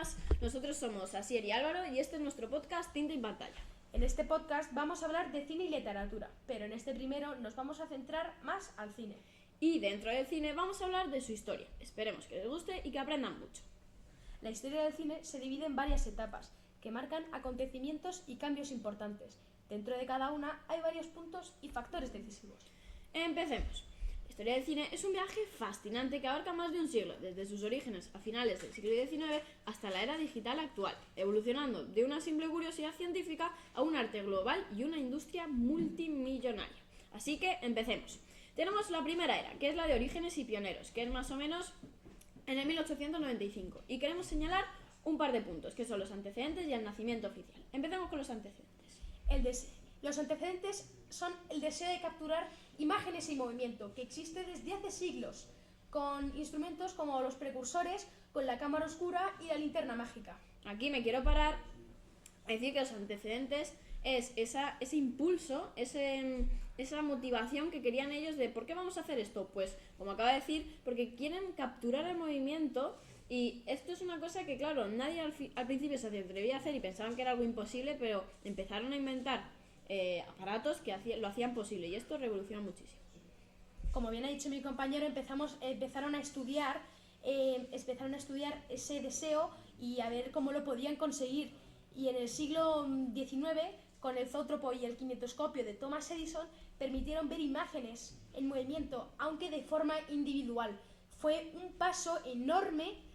buenas. Nosotros somos Asier y Álvaro y este es nuestro podcast Tinta y Pantalla. En este podcast vamos a hablar de cine y literatura, pero en este primero nos vamos a centrar más al cine. Y dentro del cine vamos a hablar de su historia. Esperemos que les guste y que aprendan mucho. La historia del cine se divide en varias etapas que marcan acontecimientos y cambios importantes. Dentro de cada una hay varios puntos y factores decisivos. Empecemos. La historia del cine es un viaje fascinante que abarca más de un siglo, desde sus orígenes a finales del siglo XIX hasta la era digital actual, evolucionando de una simple curiosidad científica a un arte global y una industria multimillonaria. Así que empecemos. Tenemos la primera era, que es la de orígenes y pioneros, que es más o menos en el 1895, y queremos señalar un par de puntos, que son los antecedentes y el nacimiento oficial. Empecemos con los antecedentes. Los antecedentes son el deseo de capturar imágenes y movimiento, que existe desde hace siglos, con instrumentos como los precursores, con la cámara oscura y la linterna mágica. Aquí me quiero parar a decir que los antecedentes es ese impulso, esa motivación que querían ellos de ¿por qué vamos a hacer esto? Pues, como acaba de decir, porque quieren capturar el movimiento. Y esto es una cosa que, claro, nadie al principio se atrevía a hacer y pensaban que era algo imposible, pero empezaron a inventar aparatos que lo hacían posible, y esto revolucionó muchísimo. Como bien ha dicho mi compañero, empezaron a estudiar ese deseo y a ver cómo lo podían conseguir. Y en el siglo XIX, con el zoótropo y el kinetoscopio de Thomas Edison, permitieron ver imágenes en movimiento, aunque de forma individual. Fue un paso enorme,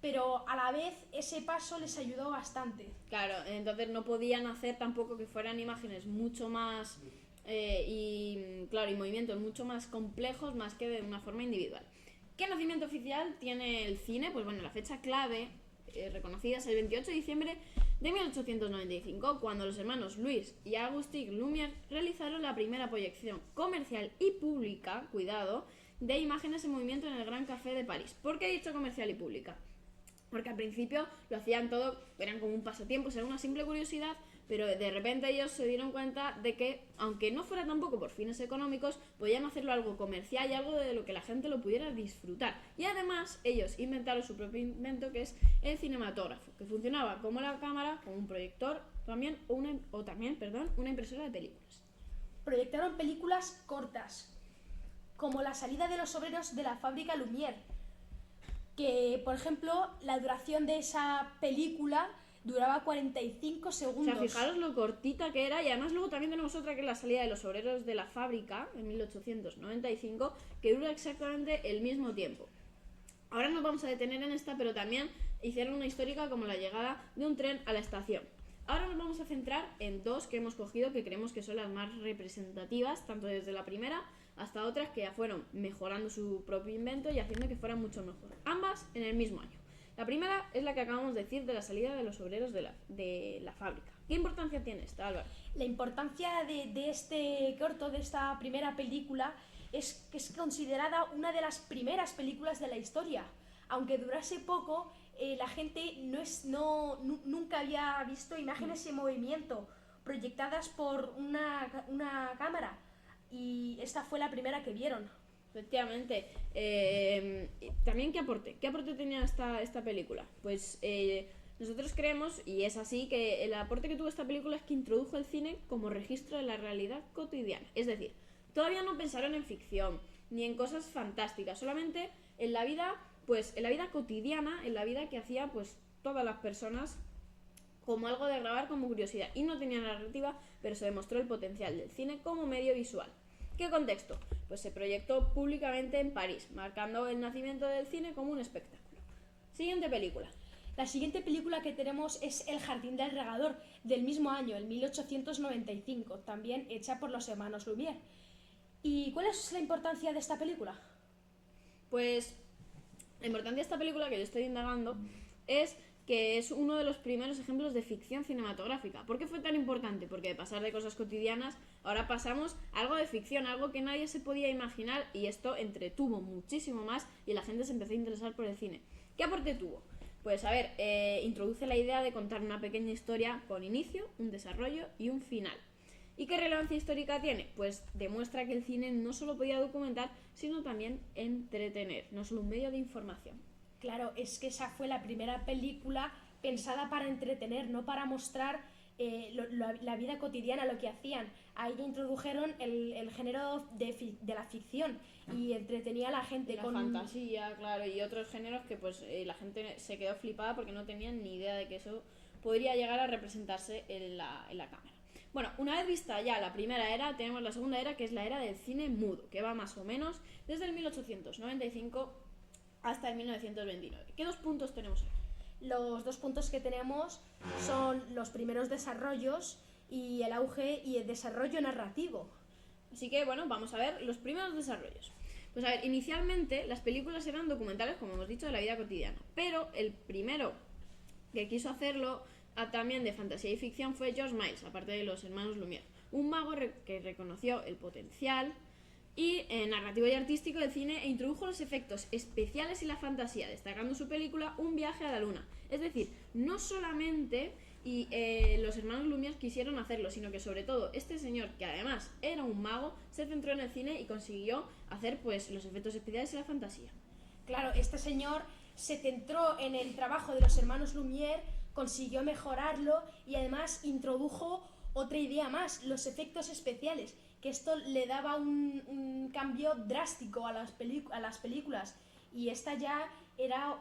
pero a la vez ese paso les ayudó bastante. Claro, entonces no podían hacer tampoco que fueran imágenes mucho más y movimientos mucho más complejos, más que de una forma individual. ¿Qué nacimiento oficial tiene el cine? Pues bueno, la fecha clave reconocida es el 28 de diciembre de 1895, cuando los hermanos Louis y Auguste Lumière realizaron la primera proyección comercial y pública, cuidado, de imágenes en movimiento en el Gran Café de París. ¿Por qué he dicho comercial y pública? Porque al principio lo hacían todo, eran como un pasatiempo, era una simple curiosidad, pero de repente ellos se dieron cuenta de que, aunque no fuera tampoco por fines económicos, podían hacerlo algo comercial y algo de lo que la gente lo pudiera disfrutar. Y además ellos inventaron su propio invento, que es el cinematógrafo, que funcionaba como la cámara, como un proyector también, una impresora de películas. Proyectaron películas cortas, como La salida de los obreros de la fábrica Lumière, que, por ejemplo, la duración de esa película duraba 45 segundos. O sea, fijaros lo cortita que era. Y además luego también tenemos otra, que es La salida de los obreros de la fábrica, en 1895, que dura exactamente el mismo tiempo. Ahora nos vamos a detener en esta, pero también hicieron una histórica como la llegada de un tren a la estación. Ahora nos vamos a centrar en dos que hemos cogido, que creemos que son las más representativas, tanto desde la primera hasta otras que ya fueron mejorando su propio invento y haciendo que fueran mucho mejor. Ambas en el mismo año. La primera es la que acabamos de decir, de la salida de los obreros de la fábrica. ¿Qué importancia tiene esta, Álvaro? La importancia de este corto, de esta primera película, es que es considerada una de las primeras películas de la historia. Aunque durase poco, la gente nunca había visto imágenes en movimiento proyectadas por una cámara, y esta fue la primera que vieron. Efectivamente. También, ¿qué aporte tenía esta película? Pues nosotros creemos, y es así, que el aporte que tuvo esta película es que introdujo el cine como registro de la realidad cotidiana. Es decir, todavía no pensaron en ficción ni en cosas fantásticas, solamente en la vida cotidiana, en la vida que hacían pues todas las personas, como algo de grabar como curiosidad. Y no tenía narrativa, pero se demostró el potencial del cine como medio visual. ¿Qué contexto? Pues se proyectó públicamente en París, marcando el nacimiento del cine como un espectáculo. Siguiente película. La siguiente película que tenemos es El jardín del regador, del mismo año, el 1895, también hecha por los hermanos Lumière. ¿Y cuál es la importancia de esta película? Pues la importancia de esta película, que yo estoy indagando, es que es uno de los primeros ejemplos de ficción cinematográfica. ¿Por qué fue tan importante? Porque de pasar de cosas cotidianas, ahora pasamos a algo de ficción, algo que nadie se podía imaginar, y esto entretuvo muchísimo más y la gente se empezó a interesar por el cine. ¿Qué aporte tuvo? Pues a ver, introduce la idea de contar una pequeña historia con inicio, un desarrollo y un final. ¿Y qué relevancia histórica tiene? Pues demuestra que el cine no solo podía documentar, sino también entretener, no solo un medio de información. Claro, es que esa fue la primera película pensada para entretener, no para mostrar la vida cotidiana, lo que hacían. Ahí ya introdujeron el género de la ficción y entretenía a la gente La fantasía, claro, y otros géneros que pues la gente se quedó flipada porque no tenían ni idea de que eso podría llegar a representarse en la cámara. Bueno, una vez vista ya la primera era, tenemos la segunda era, que es la era del cine mudo, que va más o menos desde el 1895 hasta el 1929. ¿Qué dos puntos tenemos aquí? Los dos puntos que tenemos son los primeros desarrollos y el auge y el desarrollo narrativo. Así que bueno, vamos a ver los primeros desarrollos. Pues a ver, inicialmente las películas eran documentales, como hemos dicho, de la vida cotidiana, pero el primero que quiso hacerlo también de fantasía y ficción fue George Miles, aparte de los hermanos Lumière, un mago que reconoció el potencial y narrativo y artístico del cine e introdujo los efectos especiales y la fantasía, destacando su película Un viaje a la luna. Es decir, no solamente los hermanos Lumière quisieron hacerlo, sino que sobre todo este señor, que además era un mago, se centró en el cine y consiguió hacer pues los efectos especiales y la fantasía. Claro, este señor se centró en el trabajo de los hermanos Lumière, consiguió mejorarlo y además introdujo otra idea más, los efectos especiales, que esto le daba un cambio drástico a las películas, y esta ya era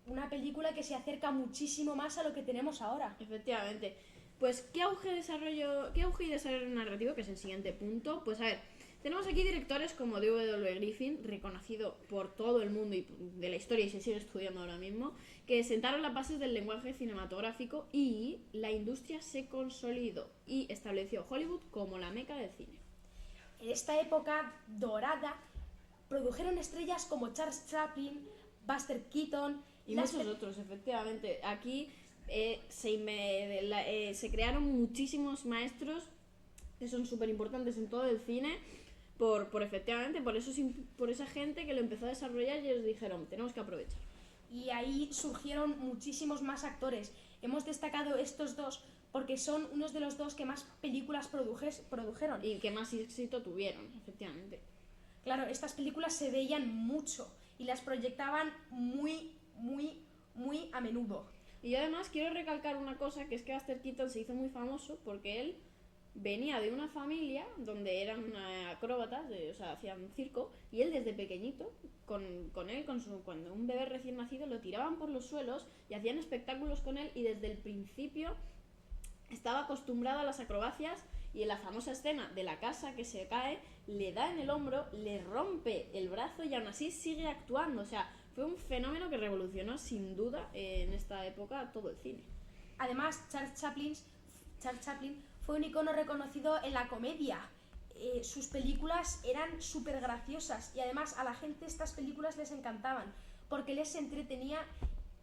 una película que se acerca muchísimo más a lo que tenemos ahora. Efectivamente. Pues, ¿qué auge y desarrollo narrativo? Que es el siguiente punto. Pues a ver, tenemos aquí directores como D.W. Griffith, reconocido por todo el mundo y de la historia y se sigue estudiando ahora mismo, que sentaron las bases del lenguaje cinematográfico y la industria se consolidó y estableció Hollywood como la meca del cine. En esta época dorada produjeron estrellas como Charles Chaplin, Buster Keaton y muchos otros, efectivamente. Aquí se crearon muchísimos maestros que son súper importantes en todo el cine efectivamente por esa gente que lo empezó a desarrollar y ellos dijeron, tenemos que aprovechar. Y ahí surgieron muchísimos más actores. Hemos destacado estos dos porque son unos de los dos que más películas produjeron. Y que más éxito tuvieron, efectivamente. Claro, estas películas se veían mucho y las proyectaban muy, muy, muy a menudo. Y yo además quiero recalcar una cosa, que es que Buster Keaton se hizo muy famoso porque él venía de una familia donde eran acróbatas, o sea, hacían circo, y él desde pequeñito, cuando un bebé recién nacido, lo tiraban por los suelos y hacían espectáculos con él, y desde el principio estaba acostumbrado a las acrobacias, y en la famosa escena de la casa que se cae, le da en el hombro, le rompe el brazo y aún así sigue actuando. O sea, fue un fenómeno que revolucionó sin duda en esta época todo el cine. Además, Charles Chaplin fue un icono reconocido en la comedia. Sus películas eran súper graciosas y además a la gente estas películas les encantaban porque les entretenía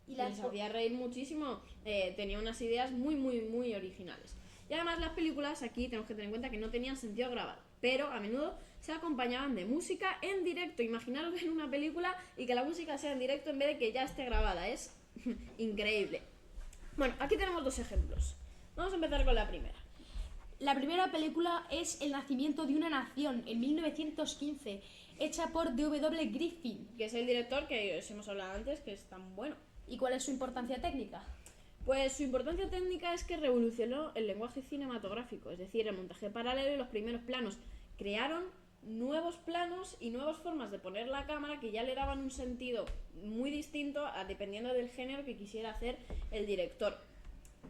y les hacía reír muchísimo. Tenía unas ideas muy, muy, muy originales. Y además las películas aquí tenemos que tener en cuenta que no tenían sentido grabado, pero a menudo se acompañaban de música en directo. Imaginaros ver una película y que la música sea en directo en vez de que ya esté grabada. Es increíble. Bueno, aquí tenemos dos ejemplos. Vamos a empezar con la primera. La primera película es El nacimiento de una nación, en 1915, hecha por D.W. Griffith. Que es el director que os hemos hablado antes, que es tan bueno. ¿Y cuál es su importancia técnica? Pues su importancia técnica es que revolucionó el lenguaje cinematográfico, es decir, el montaje paralelo y los primeros planos. Crearon nuevos planos y nuevas formas de poner la cámara que ya le daban un sentido muy distinto dependiendo del género que quisiera hacer el director.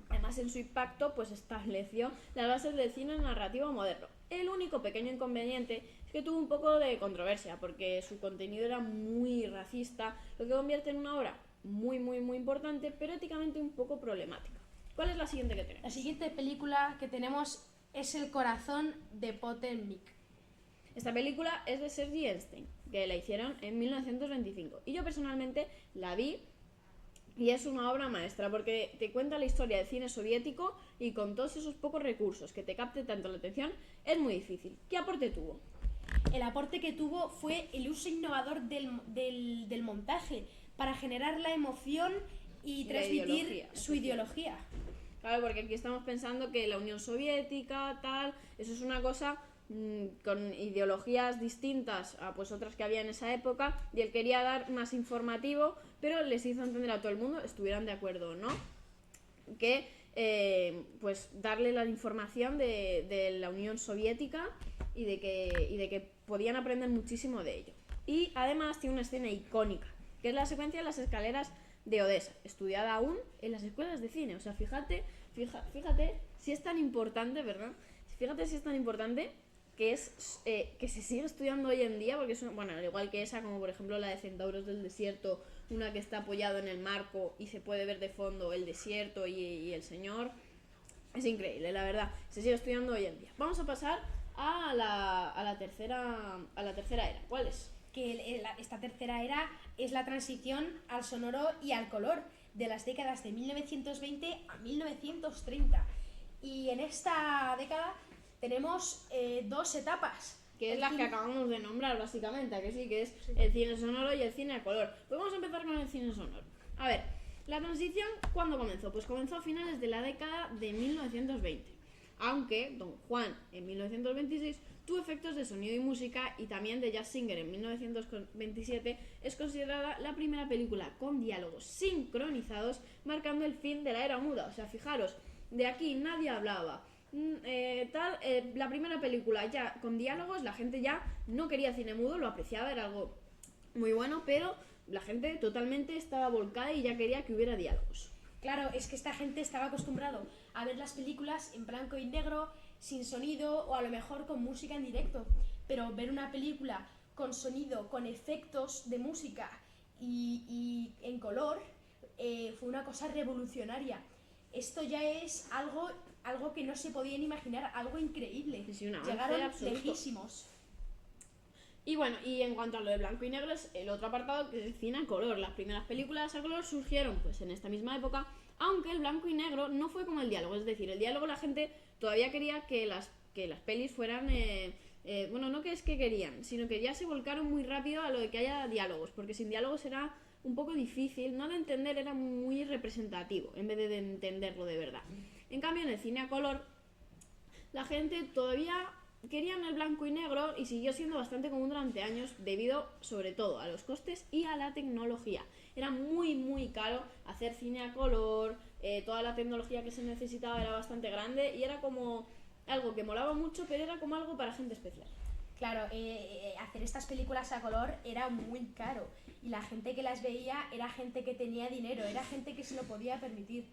Además, en su impacto, pues estableció las bases del cine narrativo moderno. El único pequeño inconveniente es que tuvo un poco de controversia, porque su contenido era muy racista, lo que convierte en una obra muy, muy, muy importante, pero éticamente un poco problemática. ¿Cuál es la siguiente que tenemos? La siguiente película que tenemos es El corazón de Potemkin. Esta película es de Sergei Einstein, que la hicieron en 1925. Y yo personalmente la vi y es una obra maestra porque te cuenta la historia del cine soviético y con todos esos pocos recursos que te capte tanto la atención es muy difícil. ¿Qué aporte tuvo? El aporte que tuvo fue el uso innovador del montaje para generar la emoción y transmitir su ideología. Claro, porque aquí estamos pensando que la Unión Soviética, tal, eso es una cosa con ideologías distintas a pues otras que había en esa época, y él quería dar más informativo, pero les hizo entender a todo el mundo, estuvieran de acuerdo o no. que pues darle la información de la Unión Soviética y de que podían aprender muchísimo de ello. Y además tiene una escena icónica, que es la secuencia de las escaleras de Odessa, estudiada aún en las escuelas de cine. O sea, fíjate si es tan importante, ¿verdad? Fíjate si es tan importante que se sigue estudiando hoy en día, porque es bueno, al igual que esa, como por ejemplo la de Centauros del Desierto, una que está apoyado en el marco y se puede ver de fondo el desierto y el señor. Es increíble, la verdad. Se sigue estudiando hoy en día. Vamos a pasar a la tercera era. ¿Cuál es? Que esta tercera era es la transición al sonoro y al color de las décadas de 1920 a 1930. Y en esta década tenemos dos etapas. Que es las que acabamos de nombrar, básicamente, ¿a que sí? Que es el cine sonoro y el cine a color. Pues vamos a empezar con el cine sonoro. A ver, la transición, ¿cuándo comenzó? Pues comenzó a finales de la década de 1920. Aunque Don Juan, en 1926, tuvo efectos de sonido y música, y también de Jazz Singer en 1927 es considerada la primera película con diálogos sincronizados, marcando el fin de la era muda. O sea, fijaros, de aquí nadie hablaba. La primera película ya con diálogos, la gente ya no quería cine mudo, lo apreciaba, era algo muy bueno, pero la gente totalmente estaba volcada y ya quería que hubiera diálogos. Claro, es que esta gente estaba acostumbrado a ver las películas en blanco y negro, sin sonido o a lo mejor con música en directo, pero ver una película con sonido, con efectos de música y en color fue una cosa revolucionaria. Esto ya es algo que no se podían imaginar, algo increíble. Sí, llegaron lejísimos. Y bueno, y en cuanto a lo de blanco y negro, es el otro apartado, que es el cine a color. Las primeras películas a color surgieron pues en esta misma época, aunque el blanco y negro no fue como el diálogo. Es decir, el diálogo, la gente todavía quería que las pelis fueran bueno, no que es que querían, sino que ya se volcaron muy rápido a lo de que haya diálogos, porque sin diálogos era un poco difícil, no de entender, era muy representativo en vez de entenderlo de verdad. En cambio, en el cine a color, la gente todavía querían el blanco y negro y siguió siendo bastante común durante años, debido sobre todo a los costes y a la tecnología. Era muy caro hacer cine a color, toda la tecnología que se necesitaba era bastante grande y era como algo que molaba mucho, pero era como algo para gente especial. Claro, hacer estas películas a color era muy caro y la gente que las veía era gente que tenía dinero, era gente que se lo podía permitir,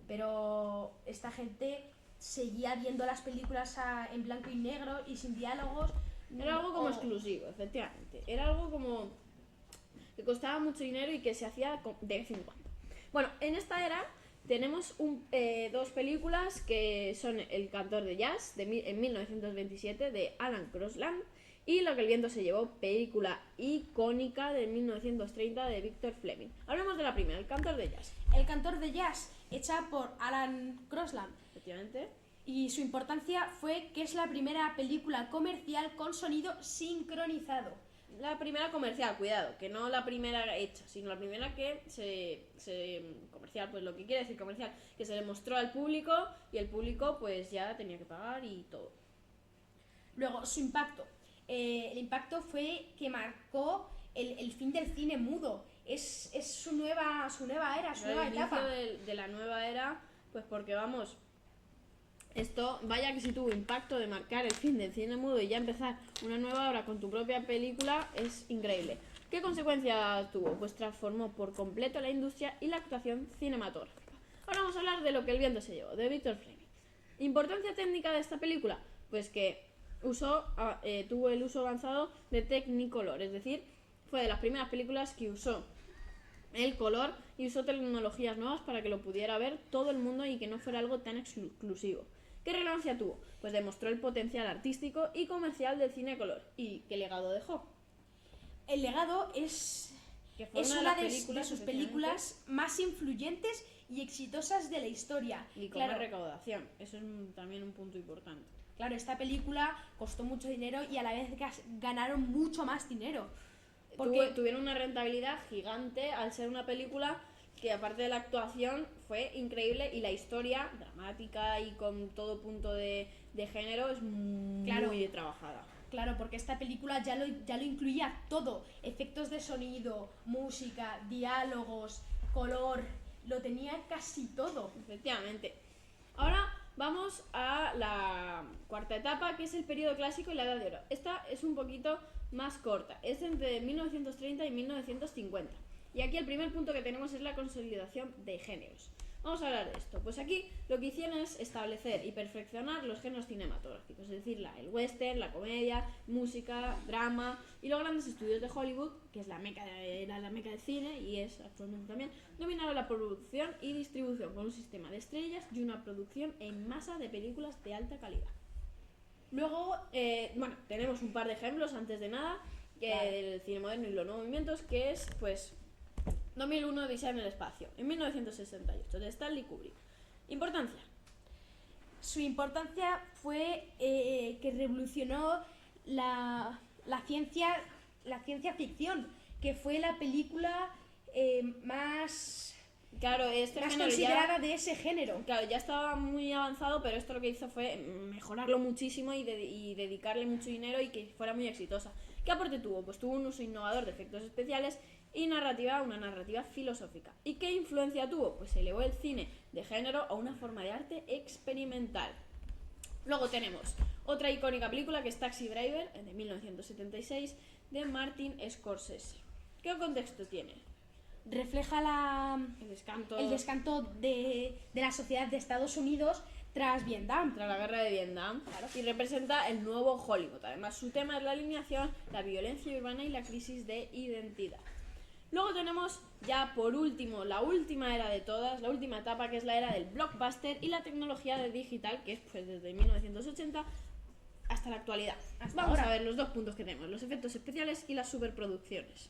pero esta gente seguía viendo las películas en blanco y negro y sin diálogos. Era algo como exclusivo, efectivamente. Era algo como que costaba mucho dinero y que se hacía de vez en cuando. Bueno, en esta era tenemos dos películas que son El cantor de jazz en 1927 de Alan Crosland y Lo que el viento se llevó, película icónica de 1930 de Victor Fleming. Hablemos de la primera, El cantor de jazz. El cantor de jazz, hecha por Alan Crosland. Efectivamente. Y su importancia fue que es la primera película comercial con sonido sincronizado. La primera comercial, cuidado, que no la primera hecha, sino la primera que se comercial, pues lo que quiere decir comercial, que se le mostró al público y el público pues ya tenía que pagar y todo. Luego, su impacto. El impacto fue que marcó el fin del cine mudo. Es su nueva era, su nueva etapa. De la nueva era, pues porque vamos, esto, vaya que si tuvo impacto de marcar el fin del cine mudo y ya empezar una nueva hora con tu propia película, es increíble. ¿Qué consecuencias tuvo? Pues transformó por completo la industria y la actuación cinematográfica. Ahora vamos a hablar de Lo que el viento se llevó, de Victor Fleming. ¿Importancia técnica de esta película? Pues que tuvo el uso avanzado de Technicolor, es decir, fue de las primeras películas que usó el color y usó tecnologías nuevas para que lo pudiera ver todo el mundo y que no fuera algo tan exclusivo. ¿Qué relevancia tuvo? Pues demostró el potencial artístico y comercial del cine color. ¿Y qué legado dejó? El legado es una de sus películas más influyentes y exitosas de la historia. Y con la recaudación, eso es también un punto importante. Claro, esta película costó mucho dinero y a la vez ganaron mucho más dinero. Porque tuvieron una rentabilidad gigante al ser una película que, aparte de la actuación, fue increíble y la historia dramática y con todo punto de género es muy trabajada. Claro, porque esta película ya lo incluía todo: efectos de sonido, música, diálogos, color. lo tenía casi todo. Efectivamente. Ahora vamos a la cuarta etapa, que es el periodo clásico y la Edad de Oro. Esta es un poquito más corta, es entre 1930 y 1950. Y aquí el primer punto que tenemos es la consolidación de géneros. Vamos a hablar de esto. Pues aquí lo que hicieron es establecer y perfeccionar los géneros cinematográficos, es decir, el western, la comedia, música, drama y los grandes estudios de Hollywood, que es la meca del cine y es actualmente también, dominaron la producción y distribución con un sistema de estrellas y una producción en masa de películas de alta calidad. Luego, tenemos un par de ejemplos antes de nada del cine moderno y los nuevos movimientos, que es, pues, 2001 Odisea en el espacio, en 1968, de Stanley Kubrick. Importancia. Su importancia fue que revolucionó la ciencia ficción, que fue la película más considerada de ese género. Claro, ya estaba muy avanzado, pero esto lo que hizo fue mejorarlo muchísimo y dedicarle mucho dinero y que fuera muy exitosa. ¿Qué aporte tuvo? Pues tuvo un uso innovador de efectos especiales y una narrativa filosófica. ¿Y qué influencia tuvo? Pues elevó el cine de género a una forma de arte experimental. Luego tenemos otra icónica película que es Taxi Driver, de 1976, de Martin Scorsese. ¿Qué contexto tiene? Refleja el descanto de la sociedad de Estados Unidos tras Vietnam. Tras la guerra de Vietnam. Claro. Y representa el nuevo Hollywood. Además, su tema es la alineación, la violencia urbana y la crisis de identidad. Luego tenemos ya por último la última era de todas, la última etapa, que es la era del blockbuster y la tecnología de digital, que es pues desde 1980 hasta la actualidad. Vamos a ver los dos puntos que tenemos, los efectos especiales y las superproducciones.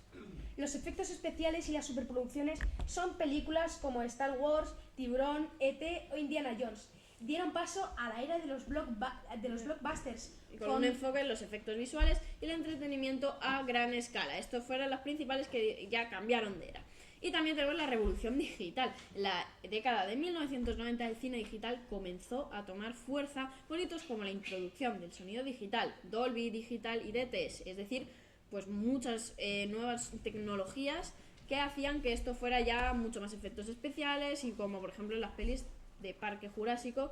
Los efectos especiales y las superproducciones son películas como Star Wars, Tiburón, E.T. o Indiana Jones. Dieron paso a la era de los blockbusters. Con un enfoque en los efectos visuales y el entretenimiento a gran escala. Estos fueron las principales que ya cambiaron de era. Y también tenemos la revolución digital. En la década de 1990 el cine digital comenzó a tomar fuerza con hitos como la introducción del sonido digital, Dolby Digital y DTS, es decir, pues muchas nuevas tecnologías que hacían que esto fuera ya mucho más efectos especiales y como por ejemplo las pelis de Parque Jurásico,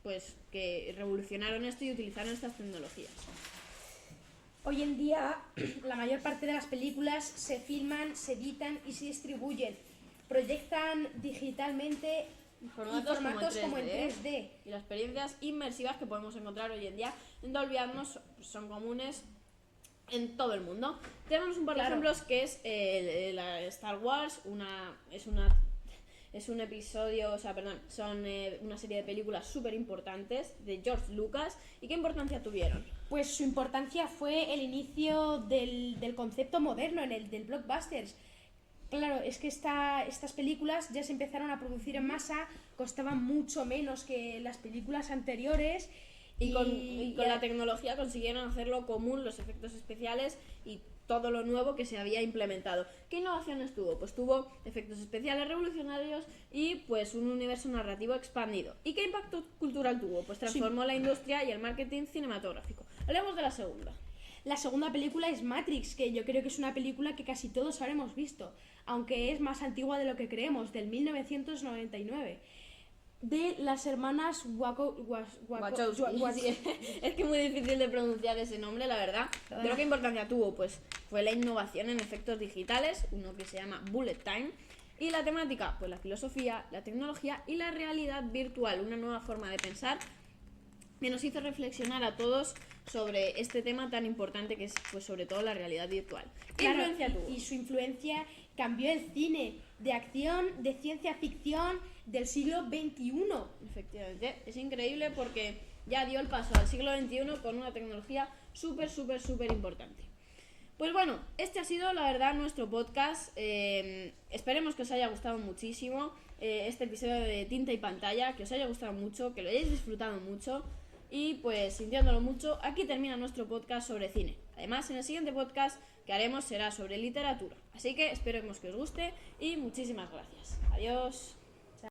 pues que revolucionaron esto y utilizaron estas tecnologías. Hoy en día la mayor parte de las películas se filman, se editan y se distribuyen. Proyectan digitalmente formatos como en 3D. Y las experiencias inmersivas que podemos encontrar hoy en día en Dolby Atmos son comunes en todo el mundo. Tenemos un par de ejemplos que es la Star Wars, es un episodio, son una serie de películas súper importantes de George Lucas. ¿Y qué importancia tuvieron? Pues su importancia fue el inicio del concepto moderno del blockbusters. Claro, es que estas películas ya se empezaron a producir en masa, costaban mucho menos que las películas anteriores. Y con la tecnología consiguieron hacerlo común, los efectos especiales y todo lo nuevo que se había implementado. ¿Qué innovaciones tuvo? Pues tuvo efectos especiales revolucionarios y pues un universo narrativo expandido. ¿Y qué impacto cultural tuvo? Pues transformó la industria y el marketing cinematográfico. Hablemos de la segunda. La segunda película es Matrix, que yo creo que es una película que casi todos habremos visto, aunque es más antigua de lo que creemos, del 1999. De las hermanas Wachowski. Es que es muy difícil de pronunciar ese nombre, la verdad. Pero ¿qué importancia tuvo? Pues fue la innovación en efectos digitales, uno que se llama Bullet Time, y la temática, pues la filosofía, la tecnología y la realidad virtual, una nueva forma de pensar que nos hizo reflexionar a todos sobre este tema tan importante que es pues sobre todo la realidad virtual. ¿Qué influencia tuvo? Y su influencia cambió el cine de acción, de ciencia ficción del siglo XXI. Efectivamente, es increíble porque ya dio el paso al siglo XXI con una tecnología súper importante. Pues bueno, este ha sido la verdad nuestro podcast. Esperemos que os haya gustado muchísimo este episodio de Tinta y Pantalla, que os haya gustado mucho, que lo hayáis disfrutado mucho. Y pues sintiéndolo mucho, aquí termina nuestro podcast sobre cine. Además, en el siguiente podcast que haremos será sobre literatura. Así que esperemos que os guste y muchísimas gracias. Adiós.